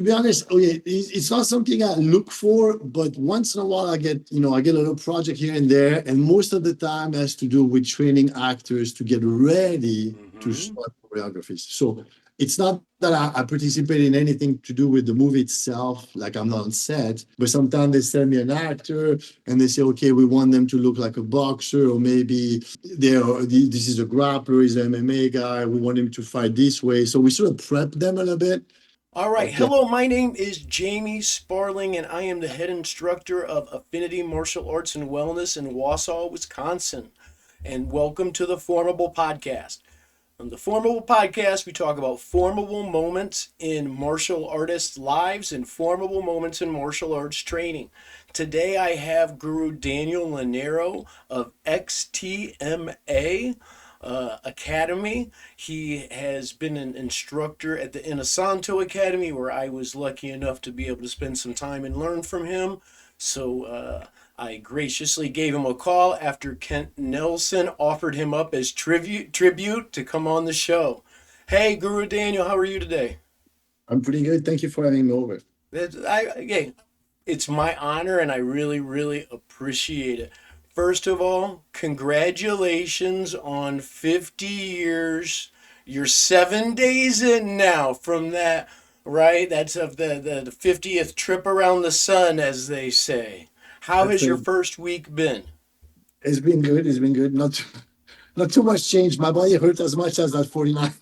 be honest, okay, it's not something I look for, but once in a while I get a little project here and there, and most of the time has to do with training actors to get ready to Mm-hmm. start choreographies. So it's not that I participate in anything to do with the movie itself, like I'm not on set, but sometimes they send me an actor and they say, okay, we want them to look like a boxer, or maybe this is a grappler, he's an MMA guy, we want him to fight this way. So we sort of prep them a little bit. All right. But yeah, Hello, my name is Jamie Sparling, and I am the head instructor of Affinity Martial Arts and Wellness in Wausau, Wisconsin. And welcome to the FormABLE podcast. On the FormABLE podcast, we talk about formable moments in martial artists' lives and formable moments in martial arts training. Today, I have Guru Daniel Lonero of XTMA Academy. He has been an instructor at the Inasanto Academy, where I was lucky enough to be able to spend some time and learn from him. So I graciously gave him a call after Kent Nelson offered him up as tribute to come on the show. Hey, Guru Daniel, how are you today? I'm pretty good. Thank you for having me over. Yeah, it's my honor, and I really, really appreciate it. First of all, congratulations on 50 years. You're 7 days in now from that, right? That's of the 50th trip around the sun, as they say. How That's has your first week been? It's been good. It's been good. Not too much change. My body hurt as much as that 49.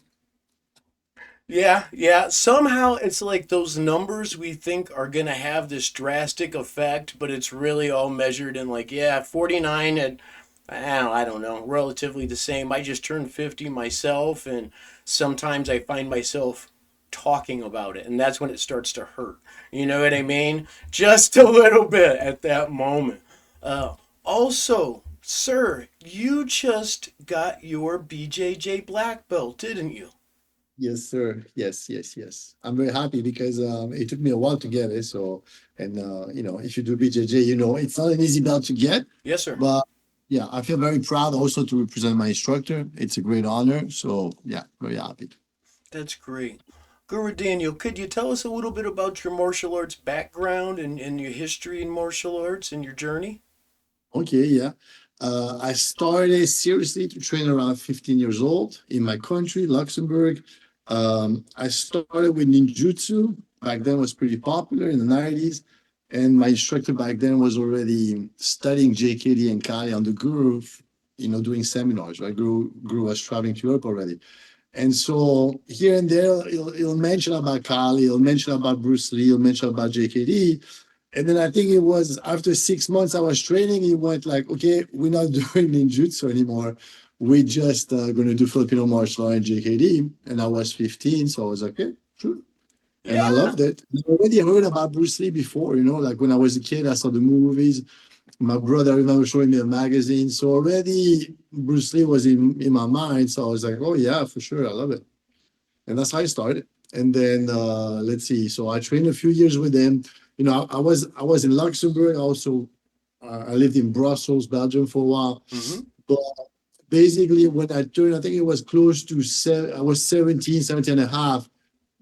Yeah, yeah. Somehow it's like those numbers we think are going to have this drastic effect, but it's really all measured in like, yeah, 49 and I don't know, relatively the same. I just turned 50 myself, and sometimes I find myself talking about it, and that's when it starts to hurt. You know what I mean? Just a little bit at that moment. Also, sir, you just got your BJJ black belt, didn't you? Yes, sir. Yes, yes, yes. I'm very happy because it took me a while to get it. So, and if you do BJJ, it's not an easy belt to get, Yes, sir. but yeah, I feel very proud also to represent my instructor. It's a great honor. So, yeah, very happy. That's great. Guru Daniel, could you tell us a little bit about your martial arts background and your history in martial arts and your journey? Okay, yeah. I started seriously to train around 15 years old in my country, Luxembourg. I started with ninjutsu. Back then was pretty popular in the 90s. And my instructor back then was already studying JKD and Kali on the Guru, doing seminars, right? Guru was traveling to Europe already. And so here and there, he'll mention about Kali, he'll mention about Bruce Lee, he'll mention about JKD. And then I think it was after 6 months I was training, he went like, okay, we're not doing ninjutsu anymore. We're just going to do Filipino martial arts and JKD. And I was 15, so I was like, okay, sure. And I Yeah. loved it. I already heard about Bruce Lee before, like when I was a kid, I saw the movies. My brother, I remember showing me a magazine. So already Bruce Lee was in my mind. So I was like, oh, yeah, for sure. I love it. And that's how I started. And then let's see. So I trained a few years with him. I was in Luxembourg. Also, I lived in Brussels, Belgium for a while. Mm-hmm. But basically, when I turned, I think it was close to I was 17 and a half.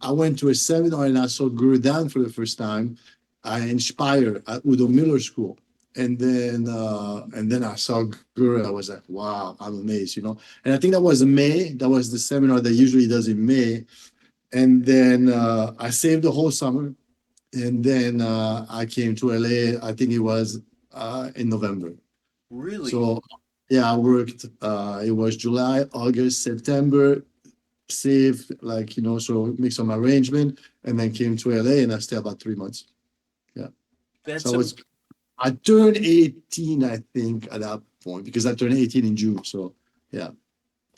I went to a seminar and I saw Guru Dan for the first time. I inspired at Udo Miller School. And then I saw Guru. I was like, wow, I'm amazed. And I think that was in May. That was the seminar that usually does in May. And then I saved the whole summer. And then I came to LA. I think it was in November. Really? So yeah, I worked. It was July, August, September. Saved so make some arrangement, and then came to LA, and I stayed about 3 months. Yeah. So That's I a was. I turned 18, I think, at that point because I turned 18 in June. So yeah,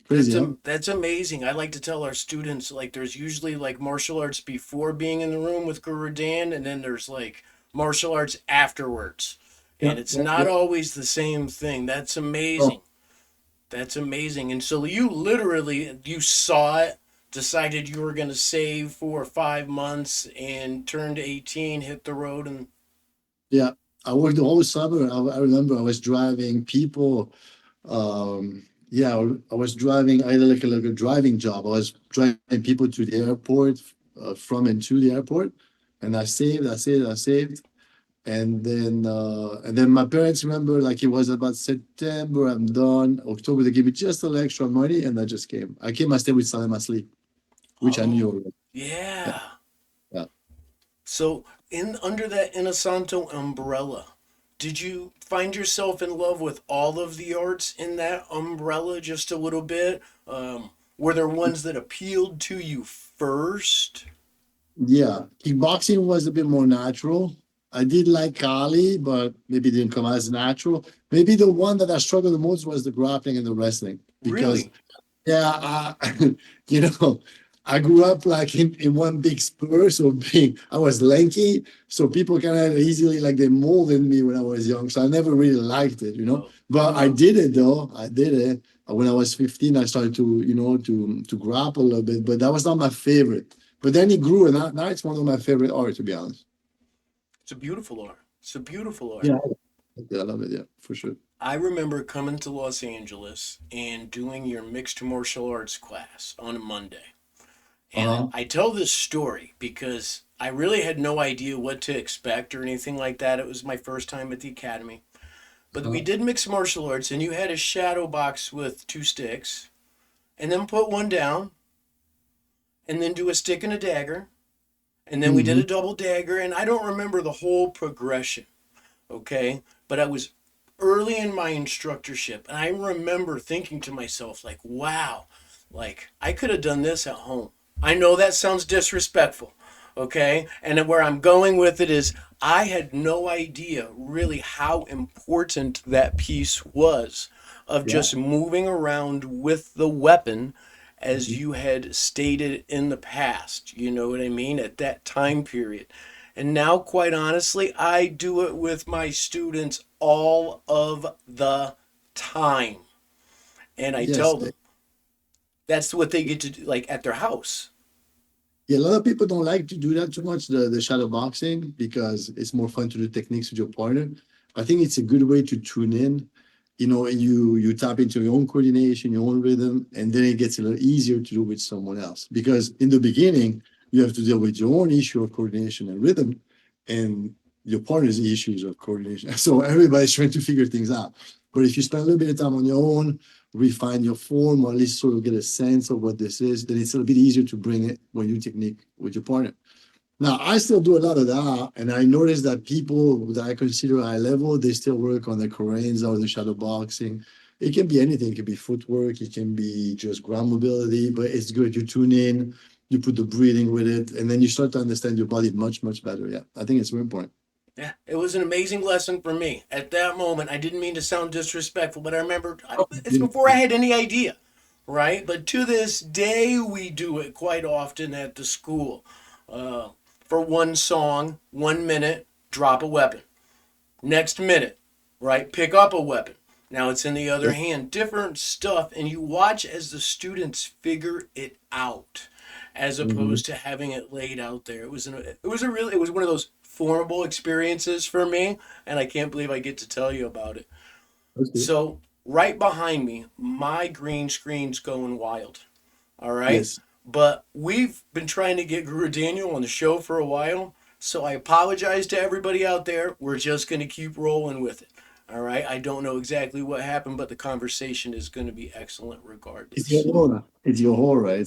crazy, huh? that's amazing. I like to tell our students like there's usually like martial arts before being in the room with Guru Dan, and then there's like martial arts afterwards. Yeah, And it's yeah, not yeah. always the same thing. That's Oh, amazing. That's amazing. And so you literally you saw it, decided you were going to save 4 or 5 months, and turned 18, hit the road, and yeah. I worked the whole summer. I remember I was driving people. Yeah, I was driving. I had like a driving job. I was driving people to the airport, from and to the airport, And I saved. And then my parents remember, like, it was about September, I'm done. October, they gave me just a little extra money, and I just came. I stayed with Salem Asleep, which I knew Oh, already. Yeah, yeah. yeah. So, in under that Inosanto umbrella, did you find yourself in love with all of the arts in that umbrella just a little bit? Were there ones that appealed to you first? Yeah, kickboxing was a bit more natural. I did like Kali, but maybe it didn't come as natural. Maybe the one that I struggled the most was the grappling and the wrestling because, Really? yeah, you know, I grew up like in one big spur, so being I was lanky, so people kind of easily like they molded me when I was young. So I never really liked it, you know. Oh, But I uh-huh. did it though. I did it. When I was 15, I started to, to grapple a little bit, but that was not my favorite. But then it grew, and now it's one of my favorite art, to be honest. It's a beautiful art. It's a beautiful art. Yeah, I love it. Yeah, for sure. I remember coming to Los Angeles and doing your mixed martial arts class on a Monday. And Uh-huh. I tell this story because I really had no idea what to expect or anything like that. It was my first time at the academy. But we Uh-huh. did mixed martial arts, and you had a shadow box with two sticks, and then put one down, and then do a stick and a dagger, and then we did Mm-hmm. a double dagger, and I don't remember the whole progression, okay? But I was early in my instructorship, and I remember thinking to myself, like, wow, like I could have done this at home. I know that sounds disrespectful, okay? And where I'm going with it is I had no idea really how important that piece was of Yeah. just moving around with the weapon as Mhm. you had stated in the past. You know what I mean? At that time period. And now, quite honestly, I do it with my students all of the time. And I Yes. tell them that's what they get to do, like at their house. Yeah, a lot of people don't like to do that too much, the shadow boxing, because it's more fun to do techniques with your partner. I think it's a good way to tune in. And you tap into your own coordination, your own rhythm, and then it gets a little easier to do with someone else. Because in the beginning, you have to deal with your own issue of coordination and rhythm, and your partner's issues of coordination. So everybody's trying to figure things out. But if you spend a little bit of time on your own, refine your form, or at least sort of get a sense of what this is, then it's a little bit easier to bring it when you technique with your partner. Now, I still do a lot of that, and I notice that people that I consider high level, they still work on the Koreans or the shadow boxing. It can be anything. It can be footwork. It can be just ground mobility, but it's good. You tune in, you put the breathing with it, and then you start to understand your body much, much better. Yeah, I think it's very important. Yeah, it was an amazing lesson for me. At that moment, I didn't mean to sound disrespectful, but I remember Oh, it's before I had any idea, right? But to this day, we do it quite often at the school. Uh, for one song, 1 minute, drop a weapon. Next minute, right, pick up a weapon. Now it's in the other yeah. hand, different stuff, and you watch as the students figure it out, as Mhm. opposed to having it laid out there. It was one of those formable experiences for me, and I can't believe I get to tell you about it. That's good. So right behind me, my green screen's going wild. All right. Yes. But we've been trying to get Guru Daniel on the show for a while. So I apologize to everybody out there. We're just going to keep rolling with it. All right. I don't know exactly what happened, but the conversation is going to be excellent It's your regardless. aura. It's your aura.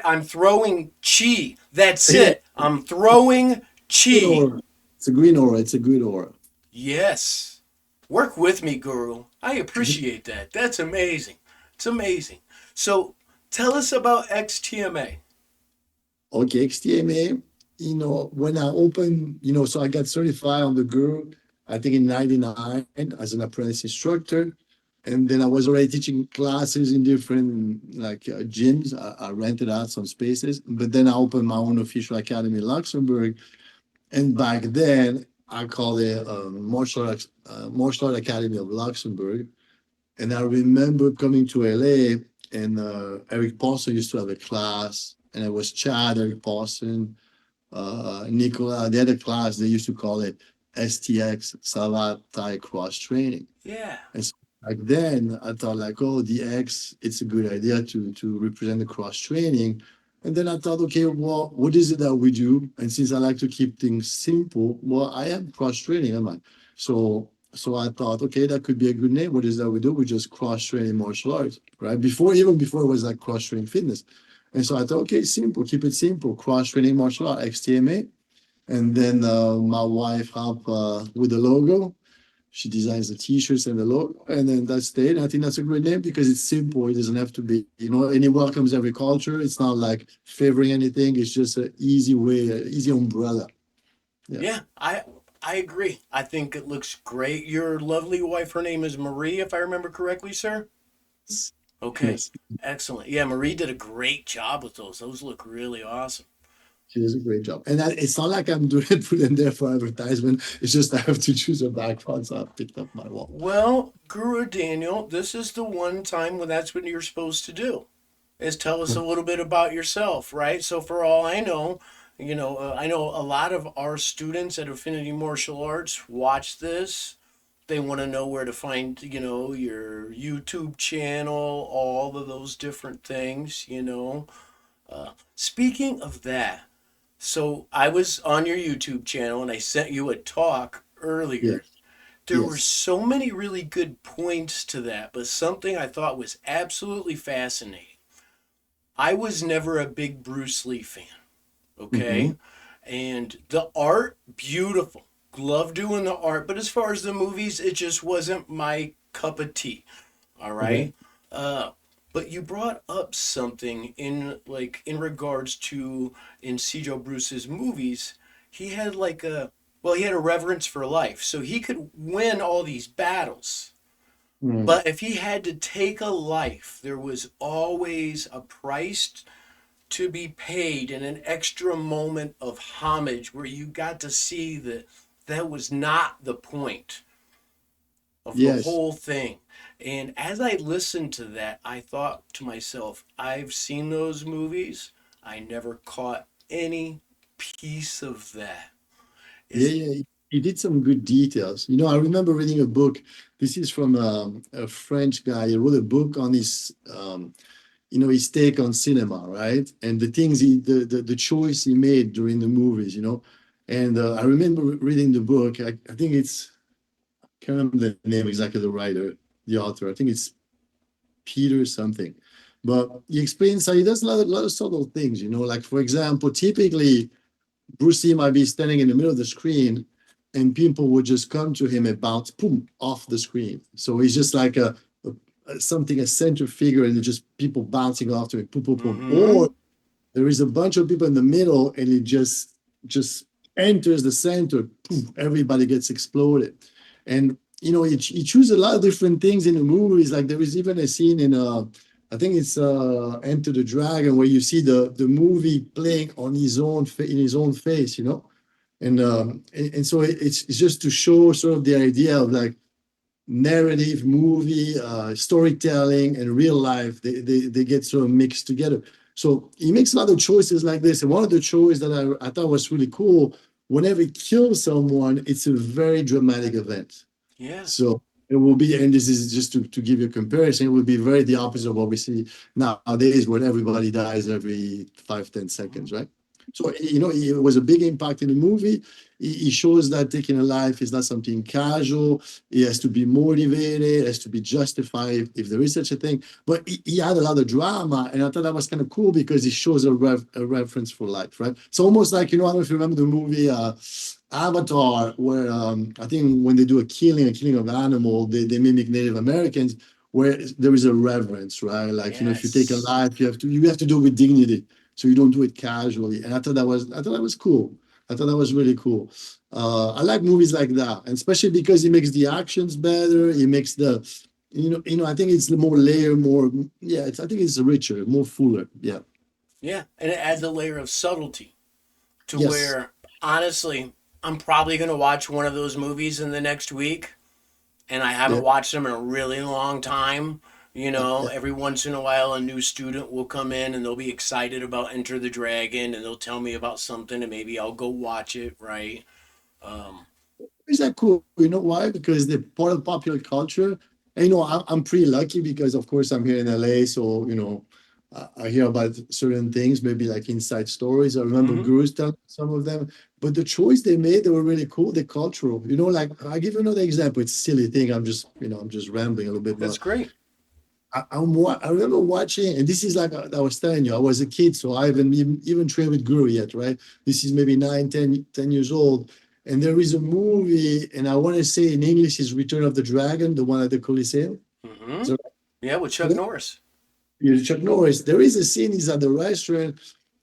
I'm throwing chi. That's Yeah, it. I'm throwing good chi. aura. It's a green aura. It's a good aura. Yes. Work with me, Guru. I appreciate that. That's amazing. It's amazing. So tell us about XTMA. Okay, XTMA, when I opened, so I got certified on the Guru, I think in 99 as an apprentice instructor. And then I was already teaching classes in different like gyms. I rented out some spaces, but then I opened my own official academy in Luxembourg. And back then I called it Martial Art Academy of Luxembourg. And I remember coming to LA, and Eric Paulson used to have a class, and it was Chad, Eric Paulson, Nicola. The other class, they used to call it STX, Savat Thai Cross Training. Yeah. And so back then, I thought like, oh, the X, it's a good idea to represent the cross training. And then I thought, okay, well, what is it that we do? And since I like to keep things simple, well, I am cross training, am I? So I thought, okay, that could be a good name. What is that we do? We just cross training martial arts, right? Even before it was like cross training fitness. And so I thought, okay, simple, keep it simple, cross training martial art, XTMA. And then my wife helped with the logo. She designs the t-shirts and the logo, and then that's it. I think that's a great name because it's simple. It doesn't have to be, and it welcomes every culture. It's not like favoring anything. It's just an easy way, an easy umbrella. Yeah. Yeah, I agree. I think it looks great. Your lovely wife, her name is Marie, if I remember correctly, sir. Okay, Yes, excellent. Yeah, Marie did a great job with those. Those look really awesome. she does a great job. And it's not like I'm doing it, put them there for advertisement. It's just I have to choose a background, so I picked up my wall. Well, Guru Daniel, this is the one time when that's what you're supposed to do, is tell us a little bit about yourself, right? So for all I know, I know a lot of our students at Affinity Martial Arts watch this. They want to know where to find, your YouTube channel, all of those different things. Speaking of that, so I was on your YouTube channel and I sent you a talk earlier. Yes, There were yes. so many really good points to that, but something I thought was absolutely fascinating. I was never a big Bruce Lee fan, Mm-hmm. okay? And the art, beautiful. Love doing the art, but as far as the movies, it just wasn't my cup of tea. All Okay. right. Uh, but you brought up something in regards to in Cjo Bruce's movies, he had he had a reverence for life, so he could win all these battles. Mm. But if he had to take a life, there was always a price to be paid and an extra moment of homage where you got to see that that was not the point of the Yes. whole thing. And as I listened to that, I thought to myself, I've seen those movies. I never caught any piece of that. Yeah, Is yeah, he did some good details. I remember reading a book. This is from a French guy. He wrote a book on his take on cinema, right? And the things the choice he made during the movies. And I remember reading the book. I think can't remember the name exactly, the writer, the author. I think it's Peter something. But he explains how he does a lot of subtle things, like for example, typically Bruce Lee might be standing in the middle of the screen and people would just come to him and bounce, boom, off the screen. So he's just like a center figure and just people bouncing off to him, boom, boom, boom. mm-hmm. Or there is a bunch of people in the middle and it just enters the center, poof, everybody gets exploded. And he chooses a lot of different things in the movies. Like there is even a scene in I think it's Enter the Dragon where you see the movie playing on his own in his own face. And so it's just to show sort of the idea of like narrative, movie, storytelling, and real life. They get sort of mixed together. So he makes a lot of choices like this. And one of the choices that I thought was really cool, whenever he kills someone, it's a very dramatic event. Yeah. So it will be, and this is just to give you a comparison, it will be very the opposite of what we see nowadays, where everybody dies every 5, 10 seconds, right? So, it was a big impact in the movie. He shows that taking a life is not something casual. It has to be motivated, it has to be justified if there is such a thing. But he had a lot of drama, and I thought that was kind of cool because it shows a reference for life, right? So almost like, I don't know if you remember the movie Avatar, where I think when they do a killing of an animal, they mimic Native Americans, where there is a reverence, right? Like, if you take a Yes. life, you have to do it with dignity, so you don't do it casually. And I thought that was cool. I thought that was really cool. I like movies like that, and especially because it makes the actions better. It makes I think it's the more layer, more, yeah. I think it's richer, more fuller. Yeah. Yeah. And it adds a layer of subtlety to Yes. where, honestly, I'm probably going to watch one of those movies in the next week, and I Yeah. haven't watched them in a really long time. Yeah. Yeah. Every once in a while, a new student will come in and they'll be excited about Enter the Dragon and they'll tell me about something and maybe I'll go watch it, right? Um, Is that cool? You know why? Because they're part of popular culture. And I'm pretty lucky because, of course, I'm here in LA. So, I hear about certain things, maybe like inside stories. I remember Mm-hmm. gurus telling some of them, but the choice they made, they were really cool. They're cultural. Like I give you another example. It's a silly thing. I'm just rambling a little bit, That's but great. I remember watching, and this is like I was telling you, I was a kid, so I haven't even trained with guru yet, right? This is maybe 10 years old. And there is a movie, and I want to say in English is Return of the Dragon, the one at the Coliseum. Mm-hmm. Is that Yeah, with Chuck right? Norris. You Chuck Norris. There is a scene, he's at the restaurant,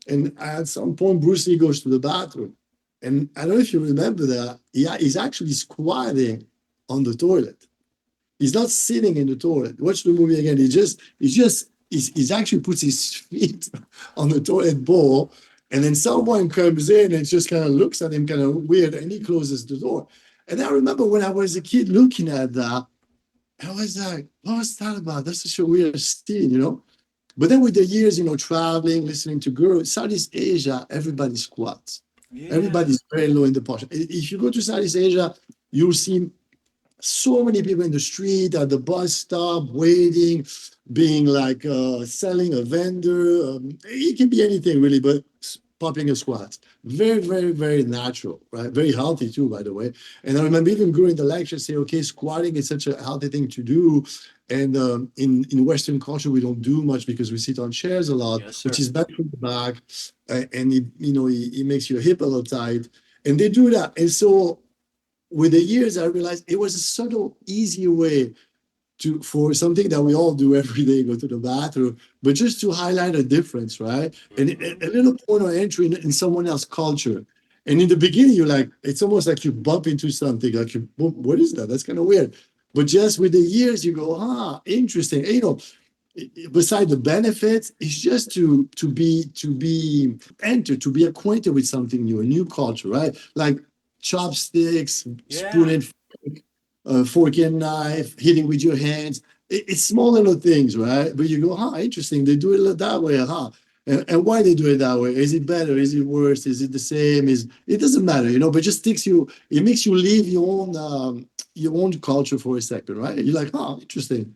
and at some point, Bruce Lee goes to the bathroom. And I don't know if you remember that. He's actually squatting on the toilet. He's not sitting in the toilet. Watch the movie again. He's actually puts his feet on the toilet bowl, and then someone comes in and just kind of looks at him kind of weird, and he closes the door. And I remember when I was a kid looking at that, I was like, what was that about? That's such a weird scene. But then with the years, traveling, listening to gurus, Southeast Asia, everybody squats. Yeah. Everybody's very low in the posture. If you go to Southeast Asia, you'll see so many people in the street, at the bus stop, waiting, being like selling a vendor. It can be anything really, but popping a squat. Very, very, very natural, right? Very healthy too, by the way. And I remember even during the lecture say, okay, squatting is such a healthy thing to do. And in Western culture, we don't do much because we sit on chairs a lot, Yes, which sir. is bad for the back. And it makes your hip a little tight. And they do that. And so with the years, I realized it was a subtle, easy way for something that we all do every day, go to the bathroom, but just to highlight a difference, right? And Mm-hmm. a little point of entry in someone else's culture. And in the beginning, you're like, it's almost like you bump into something, like what is that? That's kind of weird. But just with the years, you go, interesting. And, beside the benefits, it's just to be entered, to be acquainted with something new, a new culture, right? Like chopsticks, spoon Yeah. and fork and knife, hitting with your hands. It's small little things, right? But you go, interesting. They do it that way, huh? And why they do it that way? Is it better? Is it worse? Is it the same? It doesn't matter, but just sticks you. It makes you leave your own culture for a second, right? You're like, interesting.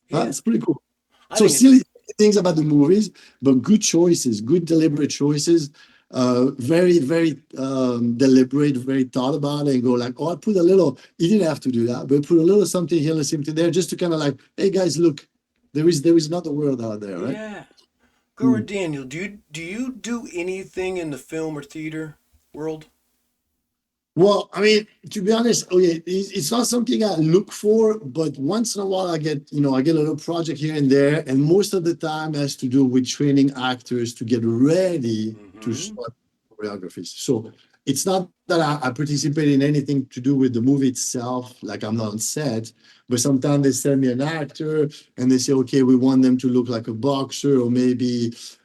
Yeah. It's pretty cool. I So think it's silly things about the movies, but good choices, good deliberate choices. Very, very deliberate, very thought about it, and go like, I put a little. You didn't have to do that, but put a little something here and something there, just to kind of like, hey guys, look, there is another world out there, right? yeah. Guru Hmm. Daniel, do you do anything in the film or theater world? Well, I mean, to be honest, okay, it's not something I look for, but once in a while I get a little project here and there, and most of the time has to do with training actors to get ready to Mm-hmm. start choreographies. So it's not that I participate in anything to do with the movie itself, like I'm not on set, but sometimes they send me an actor and they say, okay, we want them to look like a boxer, or maybe this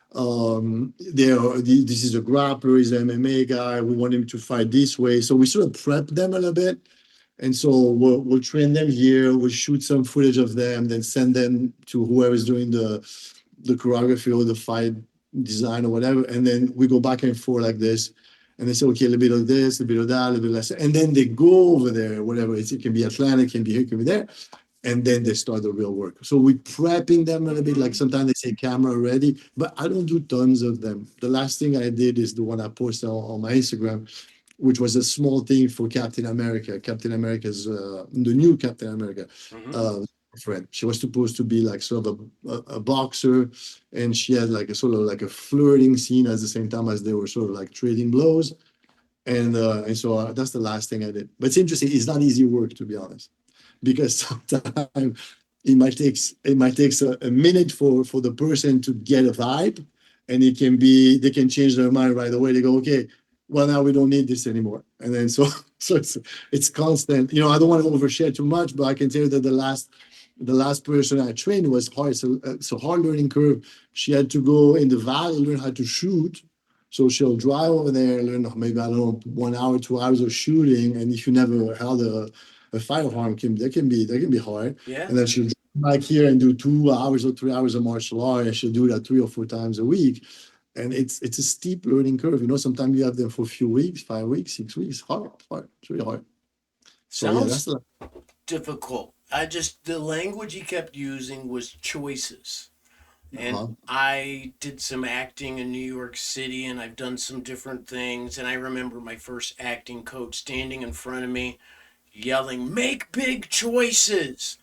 is a grappler, he's an MMA guy, we want him to fight this way, so we sort of prep them a little bit. And so we'll train them here, we'll shoot some footage of them, then send them to whoever's doing the choreography or the fight design or whatever, and then we go back and forth like this. And they say, okay, a little bit of this, a little bit of that, a little bit less, and then they go over there, whatever it can be Atlanta, it can be here, it can be there, and then they start the real work. So we're prepping them a little bit. Like Mm-hmm. sometimes they say camera ready, but I don't do tons of them. The last thing I did is the one I posted on my Instagram, which was a small thing for Captain America. Captain America's the new Captain America Mm-hmm. uh, friend. She was supposed to be like sort of a boxer, and she had like a sort of like a flirting scene at the same time as they were sort of like trading blows. And so that's the last thing I did. But it's interesting. It's not easy work, to be honest, because sometimes it might take a minute for the person to get a vibe, and they can change their mind right away. They go, okay, well now we don't need this anymore, and then so so it's constant. I don't want to overshare too much, but I can tell you that the last person I trained was hard. So hard learning curve. She had to go in the valley, learn how to shoot. So she'll drive over there, learn maybe I don't know 1 hour, 2 hours of shooting, and if you never held a firearm, that can be hard. Yeah. And then she'll drive back here and do 2 hours or 3 hours of martial art, and she'll do that 3 or 4 times a week. And it's a steep learning curve. Sometimes you have them for a few weeks, 5 weeks, 6 weeks. Hard, hard. It's really hard. So yeah, that's Sounds the difficult. The language he kept using was choices. And Uh-huh. I did some acting in New York City, and I've done some different things. And I remember my first acting coach standing in front of me, yelling, "Make big choices."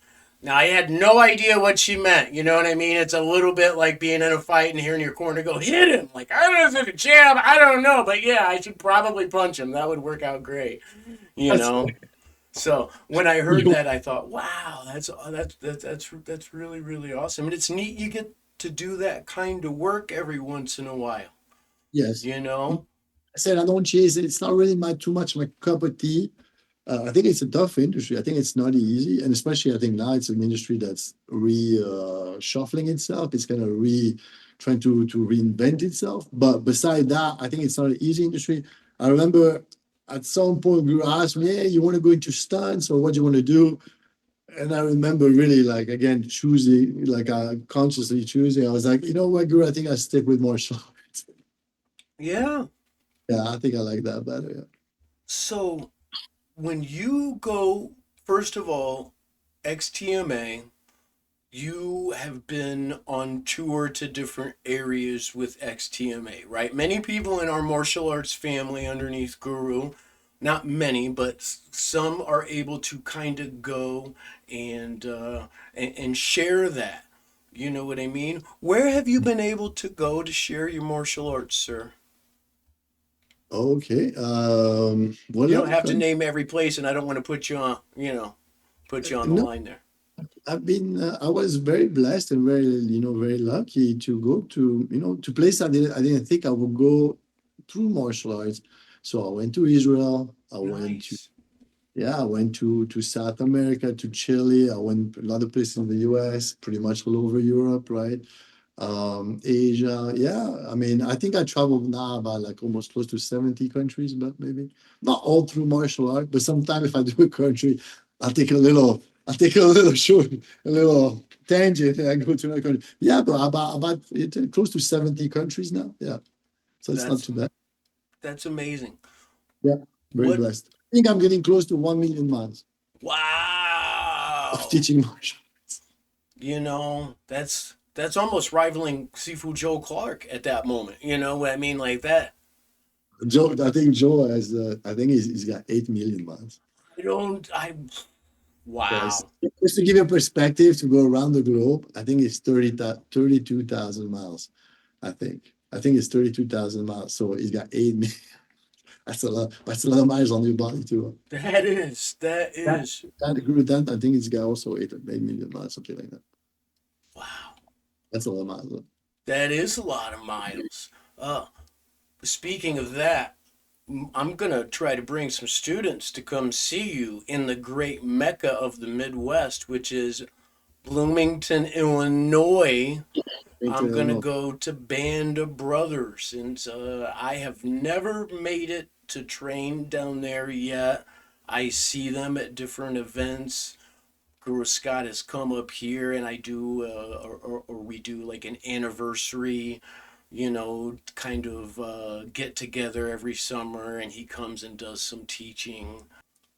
Now, I had no idea what she meant. You know what I mean? It's a little bit like being in a fight and hearing your corner go, "Hit him." Like, I don't know if it's a jab. I don't know. But yeah, I should probably punch him. That would work out great. You That's know? So when I heard you. that, I thought, "Wow, that's really really awesome." And it's neat you get to do that kind of work every once in a while. Yes. You know? I said I don't chase it. It's not really my too much my cup of tea. I think it's a tough industry. I think it's not easy, and especially I think now it's an industry that's shuffling itself. It's kind of trying to reinvent itself. But beside that, I think it's not an easy industry. I remember at some point you asked me, "Hey, you want to go into stunts or what do you want to do?" And I remember really like again choosing, like consciously choosing. I was like, you know what, Guru, I think I stick with martial arts. Yeah. Yeah, I think I like that better. Yeah. So when you go, first of all, XTMA, you have been on tour to different areas with XTMA, right? Many people in our martial arts family underneath Guru, not many, but some are able to kind of go and, and share that. You know what I mean? Where have you been able to go to share your martial arts, sir? Okay. What You don't other have to country? name every place, and I don't want to put you on, put you on the No, line there. I was very blessed and very, very lucky to go to, to places I didn't think I would go through martial arts. So I went to Israel. Nice. I went to South America, to Chile. I went a lot of places in the US, pretty much all over Europe, right? Asia. Yeah, I mean, I think I traveled now about like almost close to 70 countries, but maybe not all through martial art. But sometimes if I do a country, I'll take a little short, a little tangent, and I go to another country. Yeah, but about close to 70 countries now. Yeah, so it's not That's too bad. that's amazing. Yeah, very What? blessed. I think I'm getting close to 1 million miles of Wow. teaching martial. That's almost rivaling Sifu Joe Clark at that moment. You know what I mean? Like that. Joe, I think Joe has, I think he's got 8 million miles. I don't. I. Yes. Wow. Just to give you a perspective to go around the globe, I think it's 32,000 miles. I think it's 32,000 miles. So he's got 8 million. That's a lot. That's a lot of miles on your body too. That is. That That, is. that agree with that. I think he's got also 8 million miles, something like that. Wow. That's a lot of miles. That is a lot of miles. Speaking of that, I'm gonna try to bring some students to come see you in the great mecca of the Midwest, which is Bloomington, Illinois. I'm gonna Illinois. go to Band of Brothers, and I have never made it to train down there yet. I see them at different events. Guru Scott has come up here, and I do, or we do like an anniversary, kind of get together every summer, and he comes and does some teaching.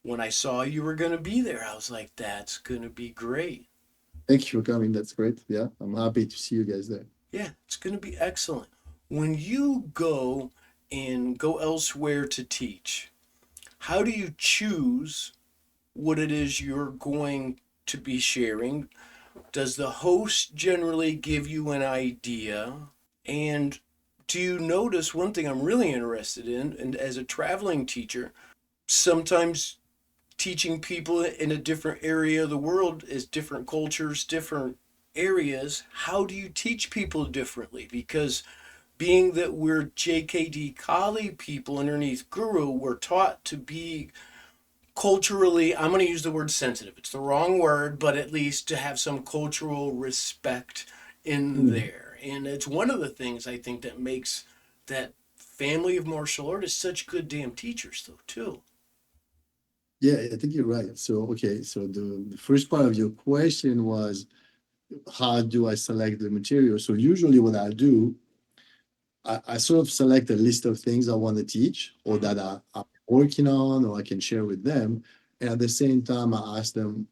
When I saw you were gonna be there, I was like, "That's gonna be great." Thank you for coming. That's great. Yeah, I'm happy to see you guys there. Yeah, it's going to be excellent. When you go and go elsewhere to teach, how do you choose what it is you're going to be sharing? Does the host generally give you an idea? And do you notice one thing I'm really interested in, and as a traveling teacher, sometimes teaching people in a different area of the world is different cultures, different areas. How do you teach people differently? Because being that we're JKD Kali people underneath Guru, we're taught to be culturally, I'm going to use the word sensitive. It's the wrong word, but at least to have some cultural respect in Mhm. there. And it's one of the things I think that makes that family of martial artists such good damn teachers, though, too. Yeah, I think you're right. So, okay, so the first part of your question was, how do I select the material? So usually what I do, I sort of select a list of things I want to teach or Mm-hmm. that I'm working on or I can share with them. And at the same time, I ask them,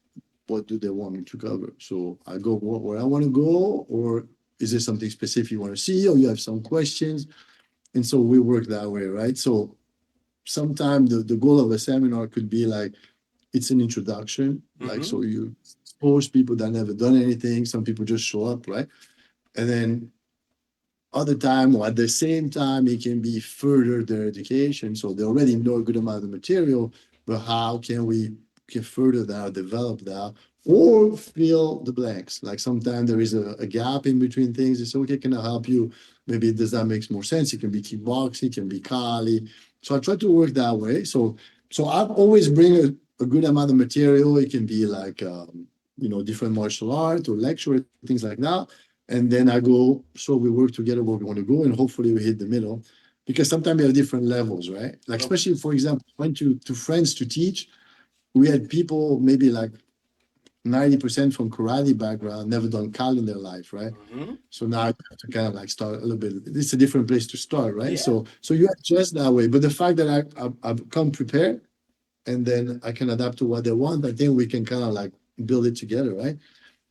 what do they want me to cover? So I go where I want to go, or is there something specific you want to see, or you have some questions? And so we work that way, right? So sometimes the goal of a seminar could be like, it's an introduction, like, so you expose people that never done anything. Some people just show up, right? And then other time, or at the same time, it can be further their education. So they already know a good amount of material, but how can we can further that, develop that, or fill the blanks? Like sometimes there is a gap in between things. It's okay, can I help you? Maybe does that make more sense? It can be kickboxing, it can be Kali. So I try to work that way. So I always bring a good amount of material. It can be like different martial art or lecture, things like that. And then I go, so we work together where we want to go, and hopefully we hit the middle. Because sometimes we have different levels, right? Like, especially, for example, went to France to teach. We had people maybe like 90% from karate background, never done Kali in their life, right? So now you have to kind of like start a little bit. It's a different place to start, right? Yeah. So you adjust that way. But the fact that I've come prepared, and then I can adapt to what they want, I think we can kind of like build it together, right?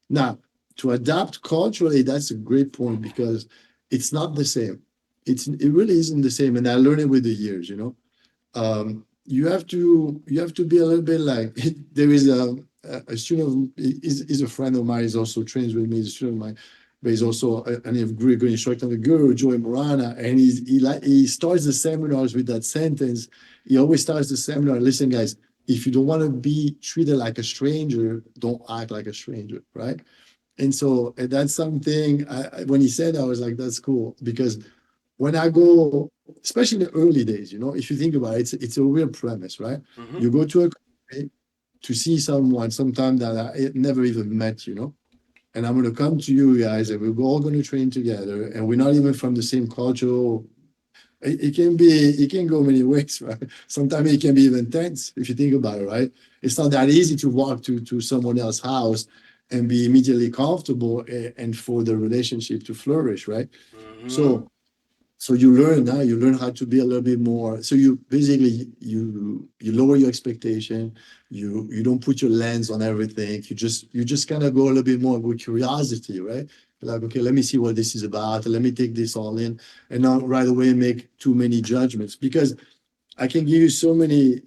Now, to adapt culturally, that's a great point, because it's not the same. It really isn't the same, and I learned it with the years. You have to be a little bit like there is a student is a friend of mine. He's also trains with me. He's a student of mine, but he's also a very good instructor, the guru Joey Morana, and he starts the seminars with that sentence. He always starts the seminar. Listen, guys, if you don't want to be treated like a stranger, don't act like a stranger, right? And so that's something, when he said that, I was like, that's cool. Because when I go, especially in the early days, if you think about it, it's a real premise, right? You go to a country to see someone, sometimes that I never even met, and I'm going to come to you guys, and we're all going to train together, and we're not even from the same culture. It can go many ways, right? Sometimes it can be even tense if you think about it, right? It's not that easy to walk to someone else's house and be immediately comfortable, and for the relationship to flourish, right? So you learn now. You learn how to be a little bit more. So you basically you lower your expectation. You don't put your lens on everything. You just kind of go a little bit more with curiosity, right? Like, okay, let me see what this is about. Let me take this all in, and not right away make too many judgments, because I can give you so many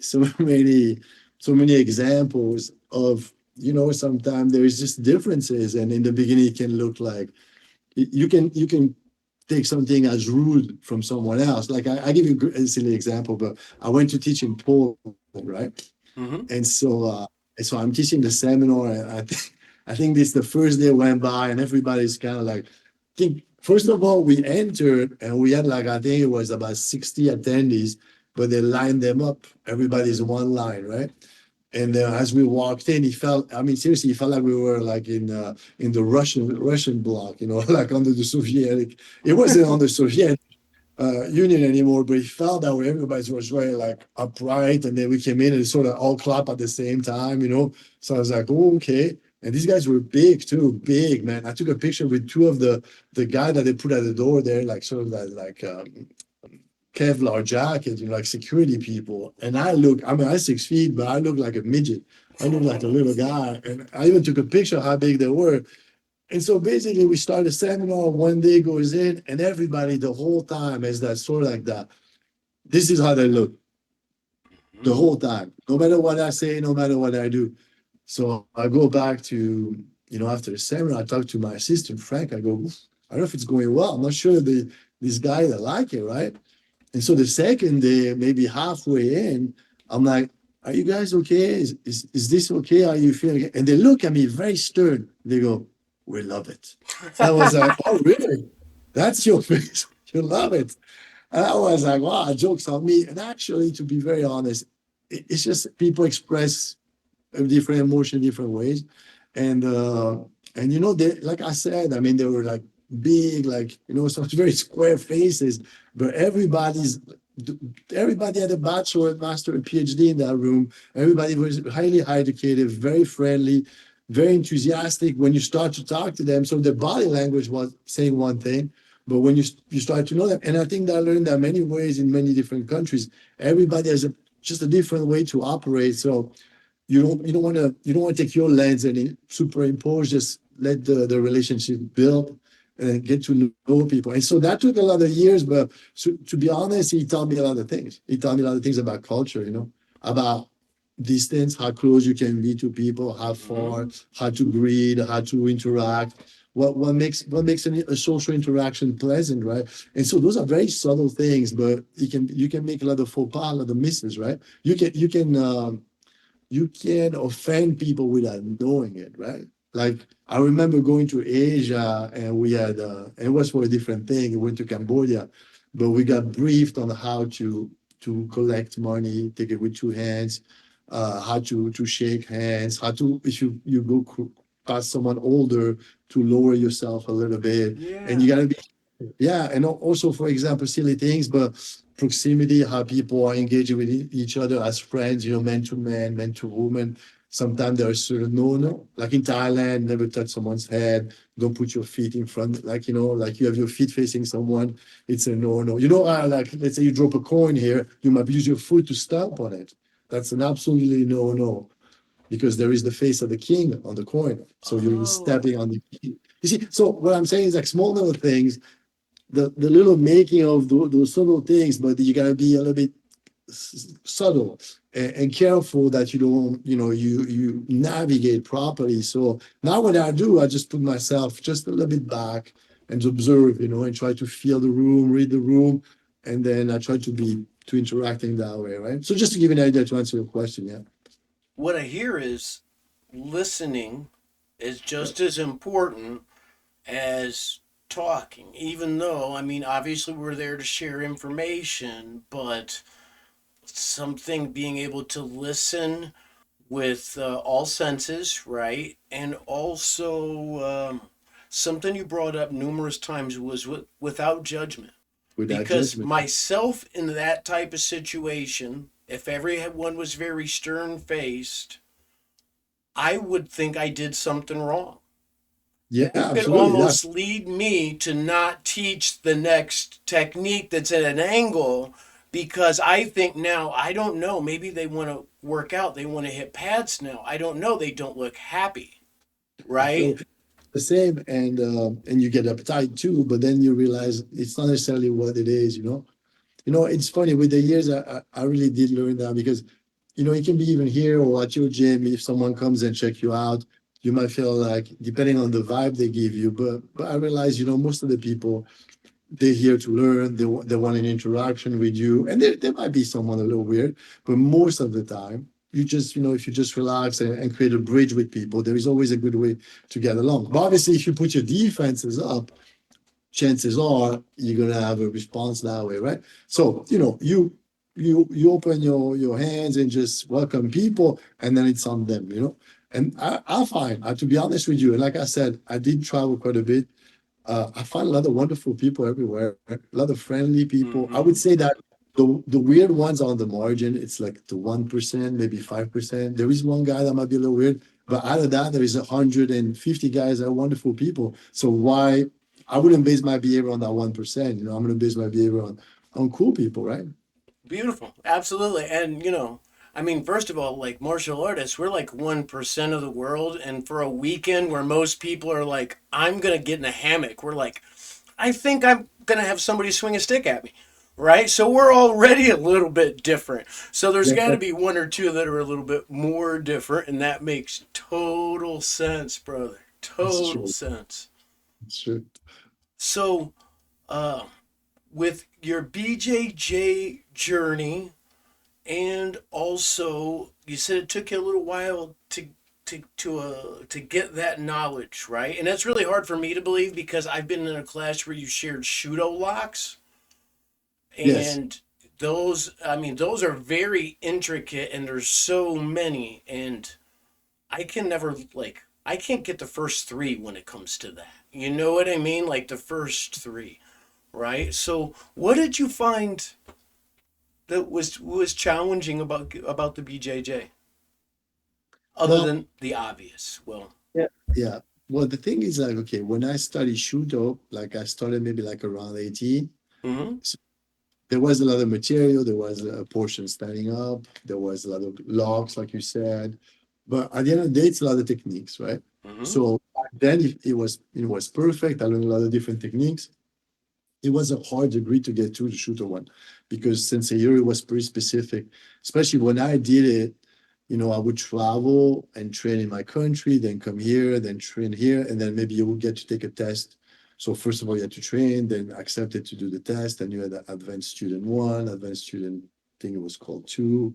examples of, sometimes there is just differences, and in the beginning it can look like you can take something as rude from someone else. Like I give you a silly example, but I went to teach in Poland, right? And so I'm teaching the seminar, and I think this the first day went by, and everybody's kind of like, first of all, we entered and we had like, I think it was about 60 attendees, but they lined them up. Everybody's one line, right? And as we walked in, seriously, it felt like we were like in the Russian bloc, like under the Soviet. It wasn't on the Soviet Union anymore, but it felt that way. Everybody was very like upright, and then we came in and sort of all clap at the same time, So I was like, oh, okay. And these guys were big too, big, man. I took a picture with two of the guy that they put at the door there, like sort of that like Kevlar jacket, like security people. And I'm 6 feet, but I look like a midget. I look like a little guy. And I even took a picture of how big they were. And so basically we start a seminar, one day goes in, and everybody the whole time is that sort of like that. This is how they look the whole time, no matter what I say, no matter what I do. So I go back to, after the seminar, I talk to my assistant, Frank. I go, I don't know if it's going well. I'm not sure these guys that like it, right? And so the second day, maybe halfway in, I'm like, are you guys okay? Is this okay? Are you feeling okay? And they look at me very stern. They go, we love it. I was like, oh, really? That's your face. You love it. And I was like, wow, joke's on me. And actually, to be very honest, it's just people express a different emotion different ways. And they, like I said, they were like big, like, some very square faces, but everybody had a bachelor, master, and PhD in that room. Everybody was highly educated, very friendly, very enthusiastic when you start to talk to them. So their body language was saying one thing, but when you start to know them, and I think that I learned that many ways in many different countries, everybody has just a different way to operate. So you don't want to take your lens and superimpose, just let the relationship build. and get to know people. And so that took a lot of years, but to be honest, he taught me a lot of things. He taught me a lot of things about culture, about distance, how close you can be to people, how far, how to greet, how to interact, what makes a social interaction pleasant, right? And so those are very subtle things, but you can make a lot of faux pas, a lot of misses, right? You can offend people without knowing it, right? Like I remember going to Asia and we had it was for a different thing. We went to Cambodia, but we got briefed on how to collect money, take it with two hands, how to shake hands, how to if you go past someone older to lower yourself a little bit, and you Yeah. gotta be yeah, and also for example, silly things, but proximity, how people are engaging with each other as friends, man to man, man to woman. Sometimes there are certain no, like in Thailand, never touch someone's head, don't put your feet in front, like you have your feet facing someone, it's a no. Like let's say you drop a coin here, you might use your foot to stamp on it. That's an absolutely no, because there is the face of the king on the coin. So you're Oh, stepping on the king. You see, so what I'm saying is like small little things, the little making of those subtle things, but you gotta be a little bit subtle and careful that you don't, you navigate properly. So now what I do, I just put myself just a little bit back and observe, and try to feel the room, read the room, and then I try to interacting that way, right? So just to give you an idea to answer your question, yeah. what I hear is listening is Yeah. just as important as talking, even though, I mean, obviously we're there to share information, but something being able to listen with all senses, right? And also, something you brought up numerous times was without judgment. Without Because judgment. myself in that type of situation, if everyone was very stern faced, I would think I did something wrong. Yeah, It could absolutely. Yeah. almost lead me to not teach the next technique that's at an angle because I think now, I don't know, maybe they want to work out, they want to hit pads now. I don't know, they don't look happy, I feel right? the same, and you get uptight too, but then you realize it's not necessarily what it is. It's funny with the years. I really did learn that because it can be even here or at your gym. If someone comes and check you out, you might feel like depending on the vibe they give you. But I realize most of the people, they're here to learn. They want an interaction with you, and there might be someone a little weird, but most of the time, you just if you just relax and create a bridge with people, there is always a good way to get along. But obviously, if you put your defenses up, chances are you're gonna have a response that way, right? So you open your hands and just welcome people, and then it's on them. And I find, to be honest with you, and like I said, I did travel quite a bit. I find a lot of wonderful people everywhere, a lot of friendly people. I would Mm-hmm. say that the weird ones on the margin, it's like the 1%, maybe 5%. There is one guy that might be a little weird, but out of that, there is 150 guys that are wonderful people. So why I wouldn't base my behavior on that 1%. I'm gonna base my behavior on cool people, right? Beautiful. Absolutely. And, I mean, first of all, like martial artists, we're like 1% of the world. And for a weekend where most people are like, I'm going to get in a hammock, we're like, I think I'm going to have somebody swing a stick at me. Right? So we're already a little bit different. So there's Yeah, got to be one or two that are a little bit more different. And that makes total sense, brother. that's Total true. sense. That's true. So, uh, with your BJJ journey, and also you said it took you a little while to get that knowledge, right? And that's really hard for me to believe because I've been in a class where you shared shudo locks, Yes. and those, I mean, those are very intricate, and there's so many, and I can never like I can't get the first three when it comes to that. You know what I mean? Like the first three, right? So what did you find that was challenging about the BJJ? Other Well, than the obvious. Well, yeah. Yeah. Well, the thing is like, okay, when I studied Shudo, like I started maybe like around 18. mm-hmm, So there was a lot of material, there was a portion standing up, there was a lot of logs, like you said. But at the end of the day, it's a lot of techniques, right? mm-hmm, So then it was perfect. I learned a lot of different techniques. It was a hard degree to get to the shooter one because Sensei Yuri was pretty specific, especially when I did it. I would travel and train in my country, then come here, then train here, and then maybe you would get to take a test. So first of all, you had to train, then accepted to do the test, and you had the advanced student one, advanced student, I think it was called two.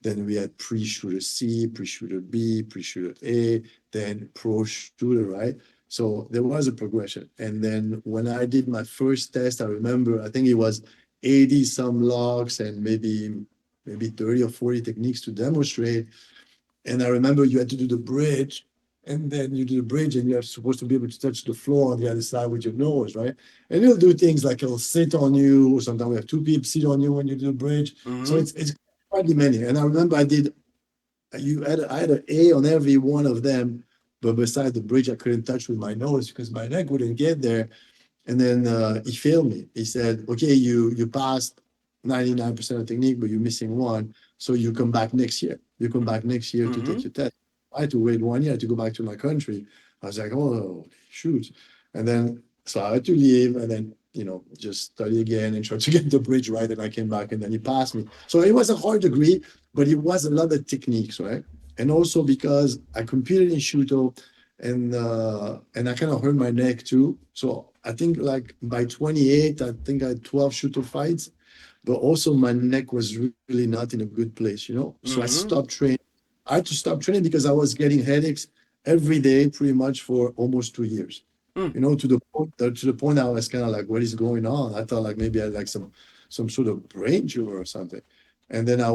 Then we had pre-shooter C, pre-shooter B, pre-shooter A, then pro shooter, right? So there was a progression. And then when I did my first test, I remember, I think it was 80 some locks and maybe 30 or 40 techniques to demonstrate. And I remember you had to do the bridge, and then you do the bridge, and you're supposed to be able to touch the floor on the other side with your nose, right? And he'll do things like he'll sit on you, or sometimes we have two people sit on you when you do the bridge. So it's quite demanding. And I remember I had an A on every one of them, but beside the bridge, I couldn't touch with my nose because my neck wouldn't get there. And then he failed me. He said, "Okay, you passed 99% of technique, but you're missing one. So you come back next year. You come back next year to take your test." I had to wait 1 year to go back to my country. I was like, "Oh, shoot." And then, so I had to leave and then, just study again and try to get the bridge right. And I came back and then he passed me. So it was a hard degree, but it was a lot of techniques, right? And also because I competed in Shuto and I kind of hurt my neck too. So I think like by 28, I think I had 12 Shuto fights, but also my neck was really not in a good place. So I stopped training. I had to stop training because I was getting headaches every day pretty much for almost 2 years. To the point I was kind of like, what is going on? I thought like maybe I had like some sort of brain tumor or something. And then I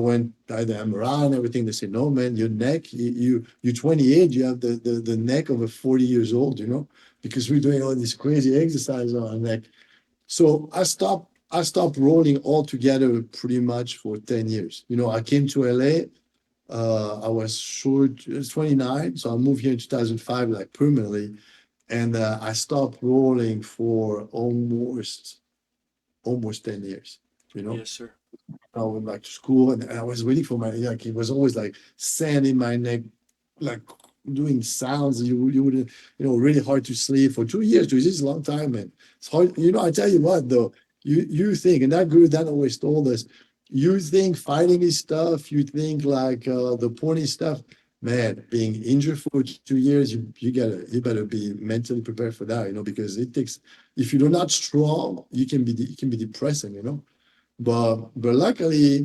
had the MRI and everything. They said, "No, man, your neck, you're 28, you have the neck of a 40 years old, because we're doing all these crazy exercises on our neck." So I stopped rolling altogether pretty much for 10 years. I came to LA. I was short, I was 29, so I moved here in 2005, like permanently. And I stopped rolling for almost 10 years, Yes, sir. I went back to school and I was waiting for my, like, it was always like sand in my neck, like doing sounds. You wouldn't, really hard to sleep for 2 years. 2 years is a long time, man. It's hard. I tell you what, though, you think, and that guru Dan always told us, you think fighting is tough, you think like the pointy stuff, man, being injured for 2 years, you better be mentally prepared for that, because it takes, if you're not strong, it can be depressing. But luckily,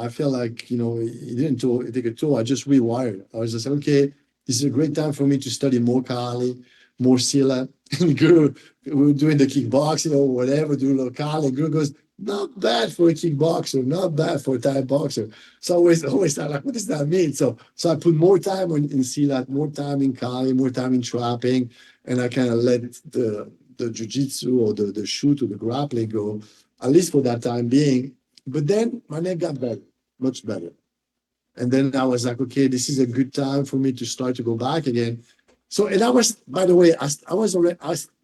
I feel like, it didn't take a toll. I just rewired. I was just like, okay, this is a great time for me to study more Kali, more Sila. And Guru, we were doing the kickboxing or whatever, do a little Kali. Guru goes, "Not bad for a kickboxer, not bad for a Thai boxer." So I always thought, like, what does that mean? So I put more time in Sila, more time in Kali, more time in trapping, and I kind of let the jiu-jitsu or the shoot or the grappling go, at least for that time being. But then my neck got better, much better. And then I was like, okay, this is a good time for me to start to go back again. So, and I was, by the way, I was already,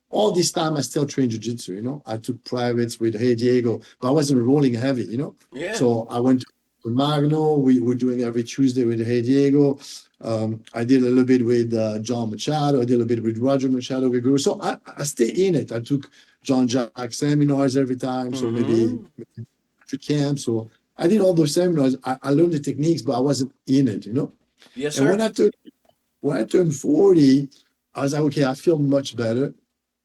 all this time I still trained jiu-jitsu, I took privates with Hey Diego, but I wasn't rolling heavy. Yeah. So I went to Magno, we were doing every Tuesday with Hey Diego. I did a little bit with John Machado, I did a little bit with Roger Machado, with Guru. So I stay in it. I took John Jack seminars every time, so maybe camp. So I did all those seminars. I learned the techniques, but I wasn't in it. Yes, And sir. when I turned 40, I was like, okay, I feel much better.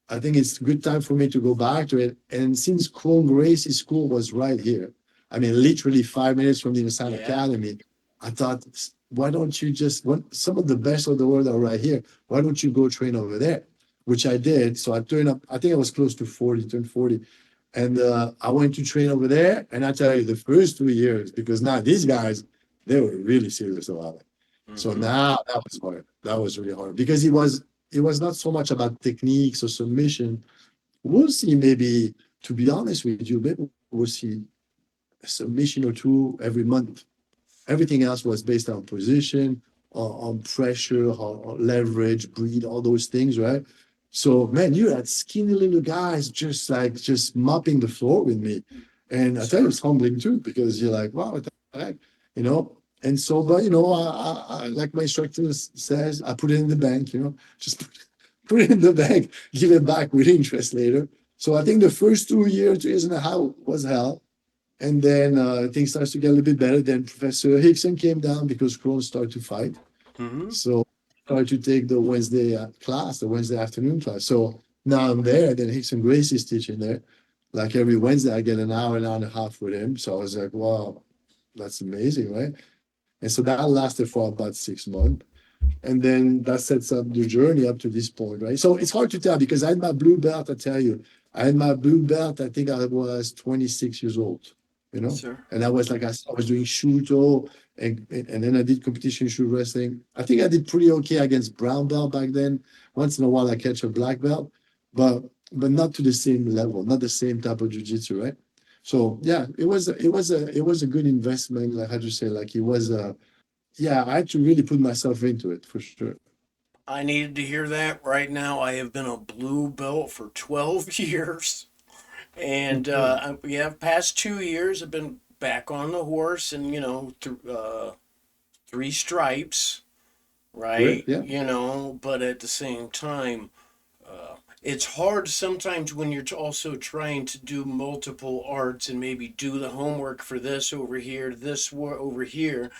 I think it's a good time for me to go back to it. And since Clone Gracie's school was right here, I mean, literally 5 minutes from the Inside Academy, I thought, why don't you some of the best of the world are right here. Why don't you go train over there? Which I did. So I turned up, I think I was close to 40, turned 40. And I went to train over there. And I tell you, the first 2 years, because now these guys, they were really serious about it. So now that was hard. That was really hard because it was not so much about techniques or submission. We'll see, maybe, to be honest with you, maybe we'll see a submission or two every month. Everything else was based on position, on pressure, on leverage, breathe, all those things, right? So, man, you had skinny little guys just mopping the floor with me. And I tell you, it's humbling too, because you're like, wow, what the heck, And so, but, I like my instructor says, I put it in the bank, just put it in the bank, give it back with interest later. So I think the first 2 years, 2 years and a half was hell. And then things starts to get a little bit better. Then Professor Hickson came down because Crohn started to fight. Mm-hmm. So I started to take the Wednesday class, the Wednesday afternoon class. So now I'm there. Then Hickson Grace is teaching there. Like every Wednesday, I get an hour and a half with him. So I was like, wow, that's amazing, right? And so that lasted for about 6 months. And then that sets up the journey up to this point, right? So it's hard to tell because I had my blue belt, I tell you. I had my blue belt, I think I was 26 years old, you Yes, know? sir. And I was like, I was doing Shuto and then I did competition shoot wrestling. I think I did pretty okay against brown belt back then. Once in a while I catch a black belt, but not to the same level, not the same type of jiu-jitsu, right? So yeah, it was a good investment. Like how do you say, like it was a yeah, I had to really put myself into it for sure. I needed to hear that right now. I have been a blue belt for 12 years. And Mhm. yeah, past 2 years, I've been back on the horse and, three stripes, Great, right? yeah. But at the same time, it's hard sometimes when you're also trying to do multiple arts and maybe do the homework for this over here, over here.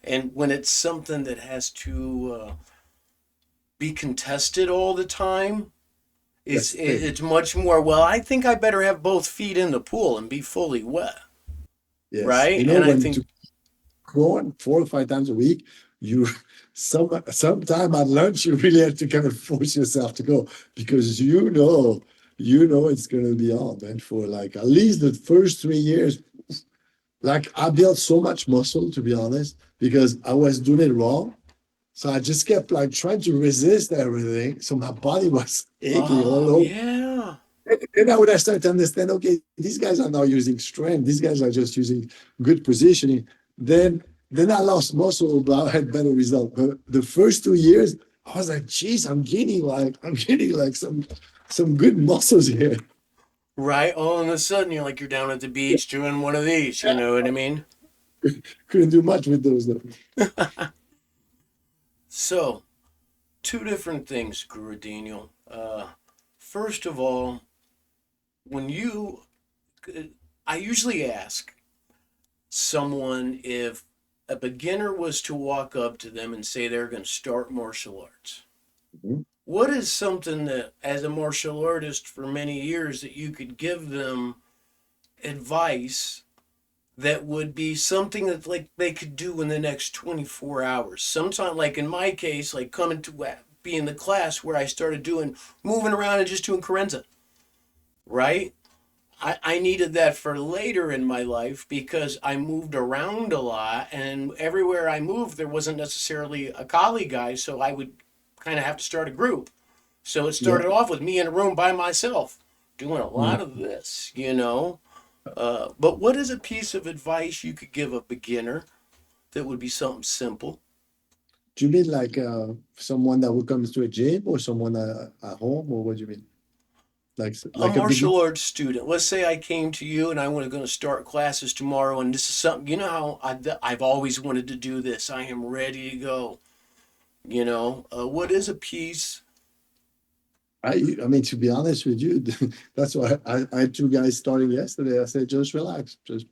And when it's something that has to be contested all the time, it's Yes, hey, it's much more. Well, I think I better have both feet in the pool and be fully wet, yes. right? And I When to think, go on 4 or 5 times a week, you sometime at lunch you really have to kind of force yourself to go because it's gonna be on, man, for like at least the first 3 years. Like I built so much muscle, to be honest, because I was doing it wrong. So I just kept like trying to resist everything. So my body was aching all oh over. yeah, Then I would have started to understand, okay, these guys are not using strength. These guys are just using good positioning. Then I lost muscle, but I had better result. But the first 2 years, I was like, geez, I'm getting like some good muscles here. right. All of a sudden, you're down at the beach doing one of these. You know what I mean? Couldn't do much with those though. So, two different things, Guru Daniel. First of all, when I usually ask someone if a beginner was to walk up to them and say they're going to start martial arts. Mhm. What is something that, as a martial artist for many years, that you could give them advice that would be something that like they could do in the next 24 hours? Sometime, like in my case, like coming to be in the class where I started doing moving around and just doing carenza, right? I needed that for later in my life because I moved around a lot, and everywhere I moved, there wasn't necessarily a colleague guy, so I would kind of have to start a group. So it Yeah. started off with me in a room by myself doing a Mhm. lot of this. But what is a piece of advice you could give a beginner that would be something simple? Do you mean like someone that would come to a gym or someone at home, or what do you mean? A Like a beginner? martial arts student. Let's say I came to you and I was going to start classes tomorrow, and this is something, how I've always wanted to do this. I am ready to go. What is a piece? I mean, to be honest with you, that's why I had two guys starting yesterday. I said, just relax, just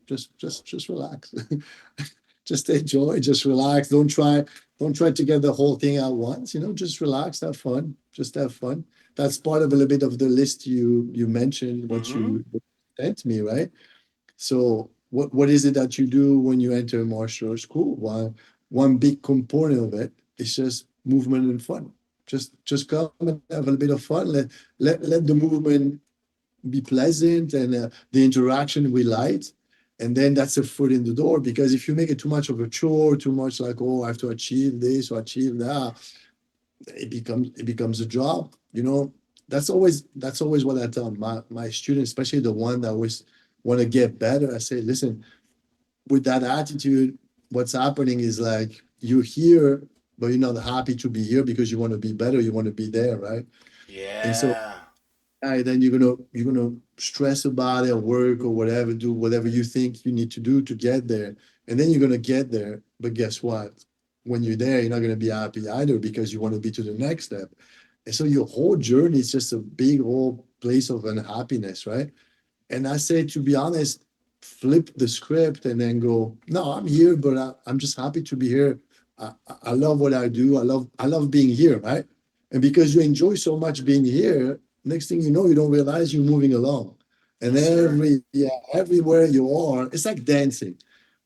relax, just enjoy, just relax. Don't try to get the whole thing at once. Just relax, have fun, just have fun. That's part of a little bit of the list you mentioned, what Mm-hmm. you sent me, right? So what is it that you do when you enter martial arts school? One big component of it is just movement and fun. Just come and have a little bit of fun. Let the movement be pleasant and the interaction we light. And then that's a foot in the door. Because if you make it too much of a chore, too much like, oh, I have to achieve this or achieve that, it becomes a job. That's always what I tell my students, especially the one that always want to get better. I say, listen, with that attitude, what's happening is like you're here, but you're not happy to be here because you want to be better, you want to be there, right? And so Yeah. then you're gonna stress about it, work or whatever, do whatever you think you need to do to get there. And then you're gonna get there. But guess what? When you're there, you're not gonna be happy either because you want to be to the next step. And so your whole journey is just a big whole place of unhappiness, right? And I say, to be honest, flip the script and then go, no, I'm here, but I'm just happy to be here. I love what I do. I love being here, right? And because you enjoy so much being here, next thing you know, you don't realize you're moving along. And Yes, sir. everywhere you are, it's like dancing.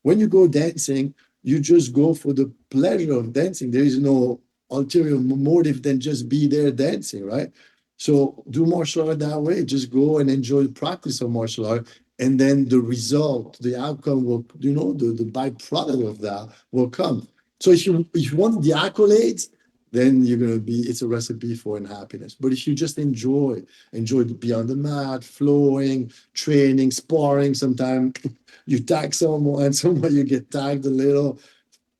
When you go dancing, you just go for the pleasure of dancing. There is no ulterior motive than just be there dancing, right? So do martial art that way. Just go and enjoy the practice of martial art. And then the result, the outcome will, the byproduct of that will come. So if you want the accolades, then you're gonna be, it's a recipe for unhappiness. But if you just enjoy to be on the mat, flowing, training, sparring, sometimes you tag someone, someone you get tagged a little,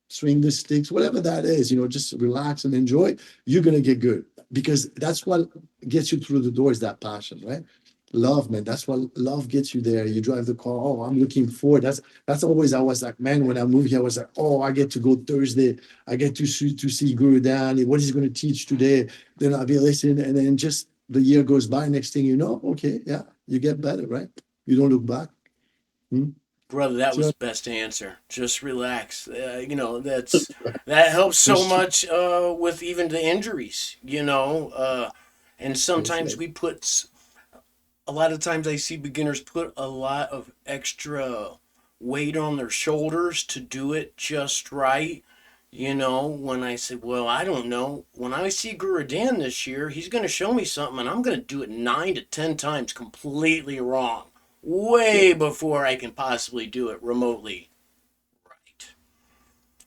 swing the sticks, whatever that is, just relax and enjoy, you're gonna get good. Because that's what gets you through the door, is that passion, right? Love, man. That's what love gets you there. You drive the car. Oh, I'm looking forward. That's always, I was like, man, when I moved here, I was like, oh, I get to go Thursday. I get to see Guru Dan, what he's going to teach today. Then I'll be listening. And then just the year goes by. Next thing you know, okay, yeah, you get better, right? You don't look back. Hmm? Brother, that was So the best answer. Just relax. That helps so that's true. much with even the injuries. And Yes, sometimes yes. we put a lot of times I see beginners put a lot of extra weight on their shoulders to do it just right. When I said, well, I don't know. When I see Guru Dan this year, he's going to show me something, and I'm going to do it 9 to 10 times completely wrong, Yeah. way before I can possibly do it remotely right.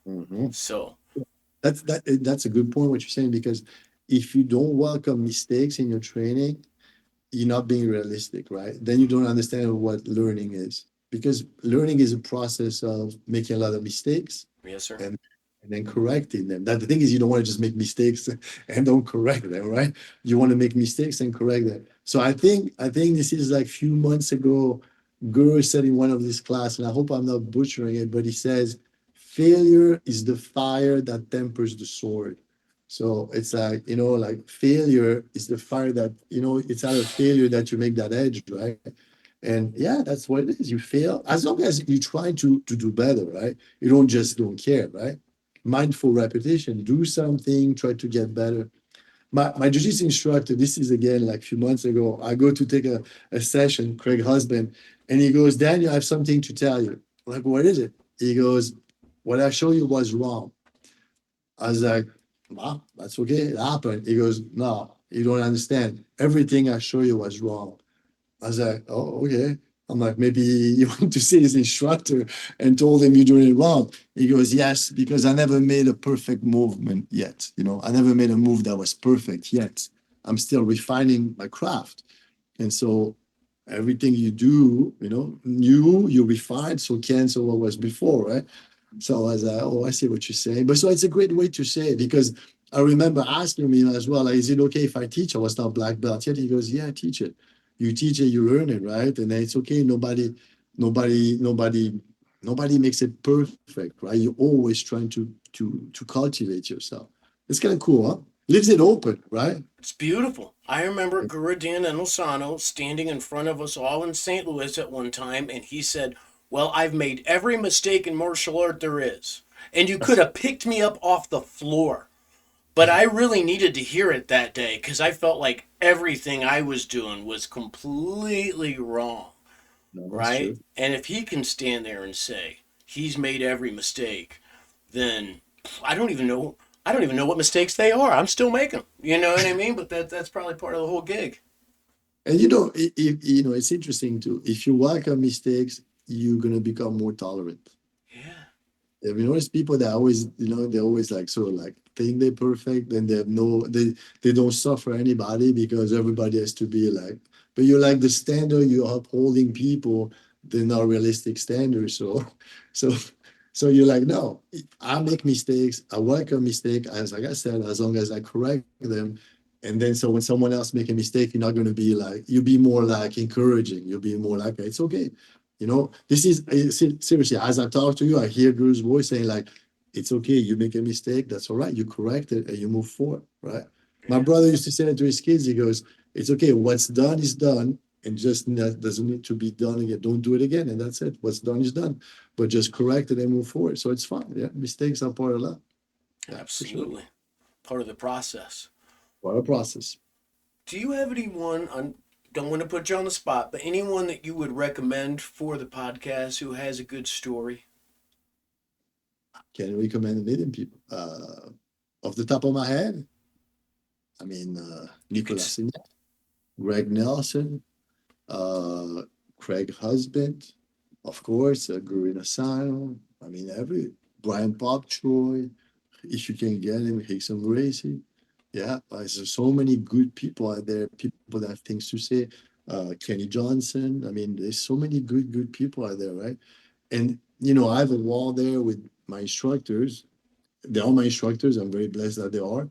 Mhm. So, That's a good point what you're saying, because if you don't welcome mistakes in your training, you're not being realistic, right? Then you don't understand what learning is. Because learning is a process of making a lot of mistakes yes, sir. and and then correcting them. That the thing is, you don't want to just make mistakes and don't correct them, right? You want to make mistakes and correct them. So I think this is like few months ago, Guru said in one of these class, and I hope I'm not butchering it, but he says, failure is the fire that tempers the sword. So it's like, like failure is the fire that, it's out of failure that you make that edge, right? And yeah, that's what it is. You fail as long as you try to do better, right? You don't care, right? Mindful repetition, do something, try to get better. My jiu-jitsu instructor, this is again like a few months ago, I go to take a session, Craig husband, and he goes, Daniel, I have something to tell you. I'm like, what is it? He goes, what I showed you was wrong. I was like, well, that's okay. It happened. He goes, no, you don't understand. Everything I show you was wrong. I was like, oh, okay. I'm like, maybe you went to see his instructor and told him you're doing it wrong. He goes, yes, because I never made a perfect movement yet. I never made a move that was perfect yet. I'm still refining my craft. And so everything you do, new, you refine, so cancel what was before, right? So I was like, oh, I see what you're saying. But so it's a great way to say it, because I remember asking him as well, like, is it okay if I teach? I was not black belt yet. He goes, yeah, teach it. You teach it, you learn it, right? And then it's okay. Nobody, nobody, nobody makes it perfect, right? You're always trying to cultivate yourself. It's kind of cool, huh? Leaves it open, right? It's beautiful. I remember Guru Dan Enosanto standing in front of us all in St. Louis at one time, and he said, well, I've made every mistake in martial art there is. And you could have picked me up off the floor. But I really needed to hear it that day because I felt like everything I was doing was completely wrong, No, that's right? true. And if he can stand there and say he's made every mistake, then I don't even know. I don't even know what mistakes they are. I'm still making them. You know what I mean? But that's probably part of the whole gig. And it's interesting too. If you welcome mistakes, you're gonna become more tolerant. Yeah. Have you noticed people that always, they always like sort of like think they're perfect, and they don't suffer anybody because everybody has to be like, but you're like the standard you're upholding people, they're not realistic standards. So so so you're like, no, I make mistakes, I welcome mistake, as like I said, as long as I correct them. And then so when someone else make a mistake, you're not gonna be like, you'll be more like encouraging, you'll be more like, it's okay. This is seriously, as I talk to you, I hear Guru's voice saying, like, it's okay, you make a mistake, that's all right, you correct it and you move forward, right? My brother used to say that to his kids. He goes, "It's okay. What's done is done, and just doesn't need to be done again. Don't do it again, and that's it. What's done is done. But just correct it and move forward. So it's fine. Yeah, mistakes are part of that. Yeah, for sure. Absolutely. Part of the process. Part of the process. Do you have anyone on, don't want to put you on the spot, but anyone that you would recommend for the podcast who has a good story? Can recommend a million people. Off the top of my head, I mean, Nicolas Signet, Greg Nelson, uh, Craig Husband, of course, Gurina Asano. I mean, every Brian Popchoy, if you can get him, Hickson Gracie. Yeah, there's so many good people out there, people that have things to say. Kenny Johnson. I mean, there's so many good people out there, right? And I have a wall there with my instructors. They're all my instructors. I'm very blessed that they are.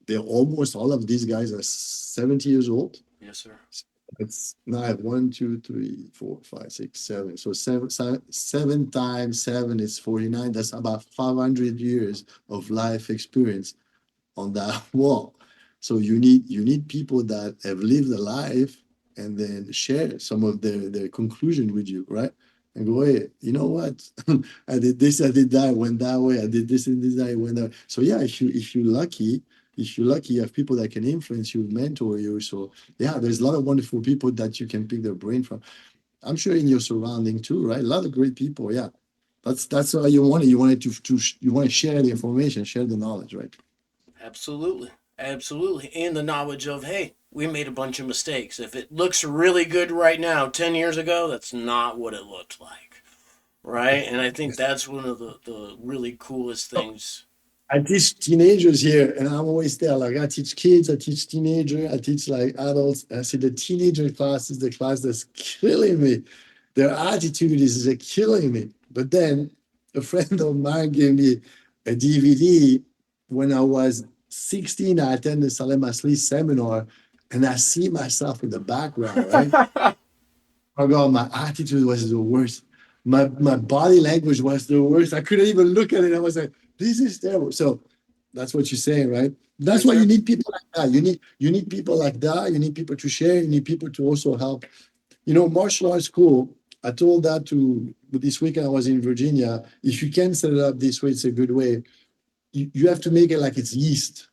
They're almost all of these guys are 70 years old. Yes, sir. It's now I have 1, 2, 3, 4, 5, 6, 7. So seven times 7 is 49. That's about 500 years of life experience on that wall. So you need people that have lived a life and then share some of their conclusion with you, right? And go, hey, you know what? I did this, I did that, went that way. I did this and this, I went that way. So yeah, if you're lucky, you have people that can influence you, mentor you. So yeah, there's a lot of wonderful people that you can pick their brain from. I'm sure in your surrounding too, right? A lot of great people. Yeah, that's how you want it. You want it you want to share the information, share the knowledge, right? Absolutely. Absolutely. And the knowledge of, hey, we made a bunch of mistakes. If it looks really good right now, 10 years ago, that's not what it looked like. Right? And I think that's one of the really coolest things. I teach teenagers here, and I'm always there. Like I teach kids, I teach teenagers, I teach like adults. I say the teenager class is the class that's killing me. Their attitude is killing me. But then a friend of mine gave me a DVD when I was 16. I attended Salem Asli seminar, and I see myself in the background, right? Oh God, my attitude was the worst. My body language was the worst. I couldn't even look at it. I was like, this is terrible. So that's what you're saying, right? That's Yes, why sir. you need people like that. You need people like that. You need people to share. You need people to also help. Martial arts school. I told that to this weekend I was in Virginia. If you can set it up this way, it's a good way. You have to make it like it's yeast.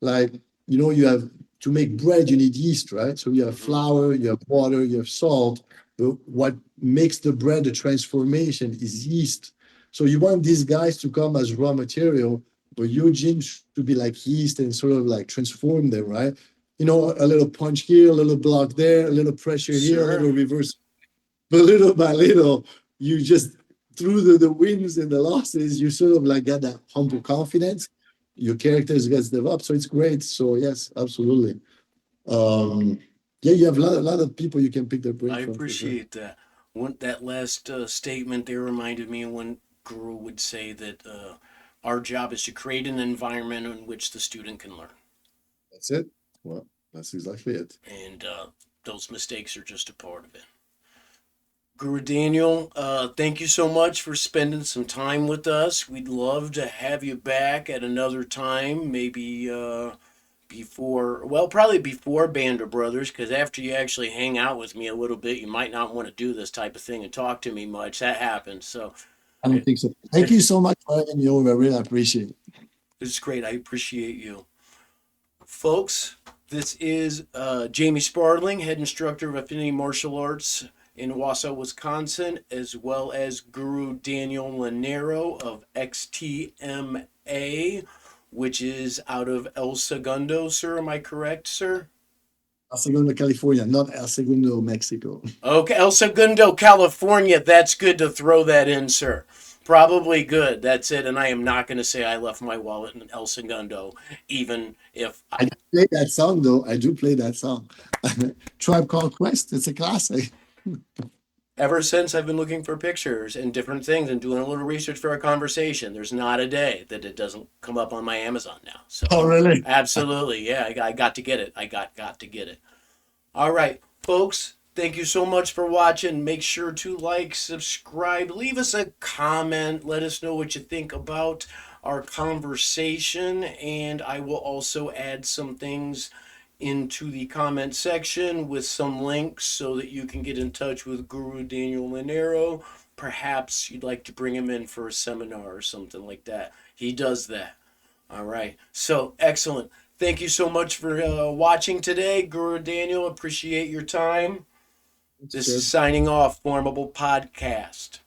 Like, you have to make bread, you need yeast, right? So you have flour, you have water, you have salt. But what makes the bread a transformation is yeast. So you want these guys to come as raw material, but your gym should be like yeast and sort of like transform them, right? A little punch here, a little block there, a little pressure here, a Sure. little reverse. But little by little, you just through the wins and the losses, you sort of like get that humble confidence. Your characters gets developed, so it's great. So yes, absolutely. Um, yeah, you have a lot of people you can pick their brain I from for sure. appreciate that. That last statement there reminded me of when Guru would say that our job is to create an environment in which the student can learn. That's it. Well, that's exactly it. And those mistakes are just a part of it. Guru Daniel, thank you so much for spending some time with us. We'd love to have you back at another time, maybe probably before Band of Brothers, because after you actually hang out with me a little bit, you might not want to do this type of thing and talk to me much. That happens. So I don't think so. Thank you so much for having me over. I really appreciate it. it's great. I appreciate you. Folks, this is Jamie Sparling, head instructor of Affinity Martial Arts in Wausau, Wisconsin, as well as Guru Daniel Lonero of XTMA, which is out of El Segundo, sir. Am I correct, sir? El Segundo, California, not El Segundo, Mexico. Okay, El Segundo, California. That's good to throw that in, sir. Probably good. That's it. And I am not going to say I left my wallet in El Segundo, even if I do play that song, though. I do play that song. Tribe Called Quest. It's a classic. ever since I've been looking for pictures and different things and doing a little research for our conversation, there's not a day that it doesn't come up on my Amazon now. So Oh, really? absolutely, yeah, I got to get it. I got to get it. All right, folks. Thank you so much for watching. Make sure to like, subscribe, leave us a comment. Let us know what you think about our conversation. And I will also add some things into the comment section with some links so that you can get in touch with Guru Daniel Lonero. Perhaps you'd like to bring him in for a seminar or something like that. He does that. All right. So excellent. Thank you so much for watching today, Guru Daniel. Appreciate your time. This is signing off, FormABLE Podcast.